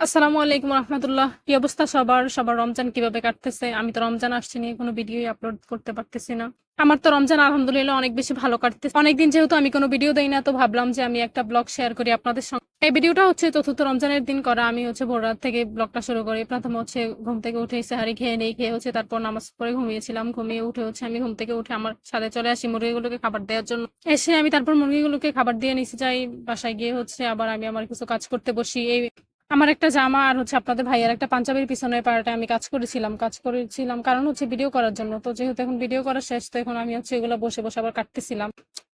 আসসালামু আলাইকুম রহমতুল্লাহ। কি অবস্থা সবার রমজান কিভাবে কাটতেছে? আমি তো রমজান আসছে নিয়ে কোনো ভিডিওই আপলোড করতে পারতেছি না। আমার তো রমজান আলহামদুলিল্লাহ অনেক বেশি ভালো কাটতেছে। অনেকদিন যেহেতু আমি কোনো ভিডিও দেই না, তো ভাবলাম যে আমি একটা ব্লগ শেয়ার করি আপনাদের সঙ্গে। এই ভিডিওটা হচ্ছে চতুর্থ রমজানের দিন করা। আমি হচ্ছে ভোর রাত থেকে ব্লগটা শুরু করি। প্রথমে হচ্ছে ঘুম থেকে উঠে সেহারি খেয়ে নেই, খেয়ে হচ্ছে তারপর নামাজ পড়ে ঘুমিয়েছিলাম। ঘুমিয়ে উঠে হচ্ছে আমি ঘুম থেকে উঠে আমার ছাদে চলে আসি মুরগিগুলোকে খাবার দেওয়ার জন্য। এসে আমি তারপর মুরগিগুলোকে খাবার দিয়ে নিচে যাই। বাসায় গিয়ে হচ্ছে আবার আমি আমার কিছু কাজ করতে বসি। আমার একটা জামা আর হচ্ছে আপনাদের ভাইয়ার একটা পাঞ্জাবির পিছনের পাড়াটা আমি কাজ করেছিলাম কারণ হচ্ছে ভিডিও করার জন্য। তো যেহেতু এখন ভিডিও করা শেষ, তো এখন আমি হচ্ছে এগুলো বসে বসে আবার কাটতেছিলাম।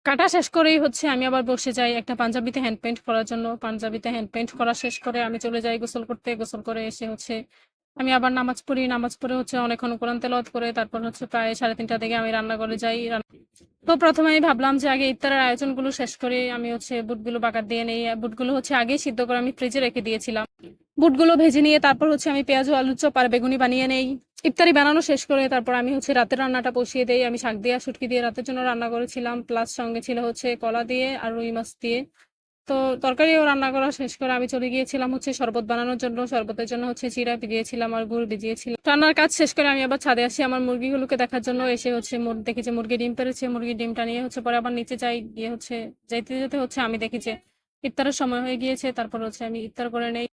কাটা শেষ করেই হচ্ছে আমি আবার বসে যাই একটা পাঞ্জাবিতে হ্যান্ড পেইন্ট করার জন্য। পাঞ্জাবিতে হ্যান্ড পেইন্ট করা শেষ করে আমি চলে যাই গোসল করতে। গোসল করে এসে হচ্ছে আমি আবার নামাজ পড়ি। নামাজ পড়ে হচ্ছে অনেকক্ষণ কোরআন তেলাওয়াত করে তারপর হচ্ছে প্রায় 3:30টার দিকে আমি রান্নাঘরে যাই। তো প্রথমে আমি ভাবলাম যে আগে ইফতারের আয়োজনগুলো শেষ করে আমি হচ্ছে বুটগুলো বাগার দিয়ে নেই। বুটগুলো হচ্ছে আগেই সিদ্ধ করে আমি ফ্রিজে রেখে দিয়েছিলাম। বুটগুলো ভেজে নিয়ে তারপর হচ্ছে আমি পেঁয়াজ ও আলুর চপ আর বেগুনি বানিয়ে নেই। ইফতারি বানানো শেষ করে তারপর আমি হচ্ছে রাতের রান্নাটা বসিয়ে দেই। আমি শাক দিয়ে আর শুটকি দিয়ে রাতের জন্য রান্না করেছিলাম, প্লাস সঙ্গে ছিল হচ্ছে কলা দিয়ে আর রুই মাছ দিয়ে। তো তরকারিও রান্না করা শেষ করে আমি চলে গিয়েছিলাম হচ্ছে শরবত বানানোর জন্য। শরবতের জন্য হচ্ছে চিড়া ভিজিয়েছিলাম আর গুড় ভিজিয়েছিলাম। রান্নার কাজ শেষ করে আমি আবার ছাদে আসি আমার মুরগিগুলোকে দেখার জন্য। এসে হচ্ছে দেখি যে মুরগি ডিম পেড়েছে। মুরগির ডিমটা নিয়ে হচ্ছে পরে আবার নিচে যাই। গিয়ে হচ্ছে যাইতে যেতে হচ্ছে আমি দেখি যে ইফতারের সময় হয়ে গিয়েছে। তারপর হচ্ছে আমি ইফতার করে নেই।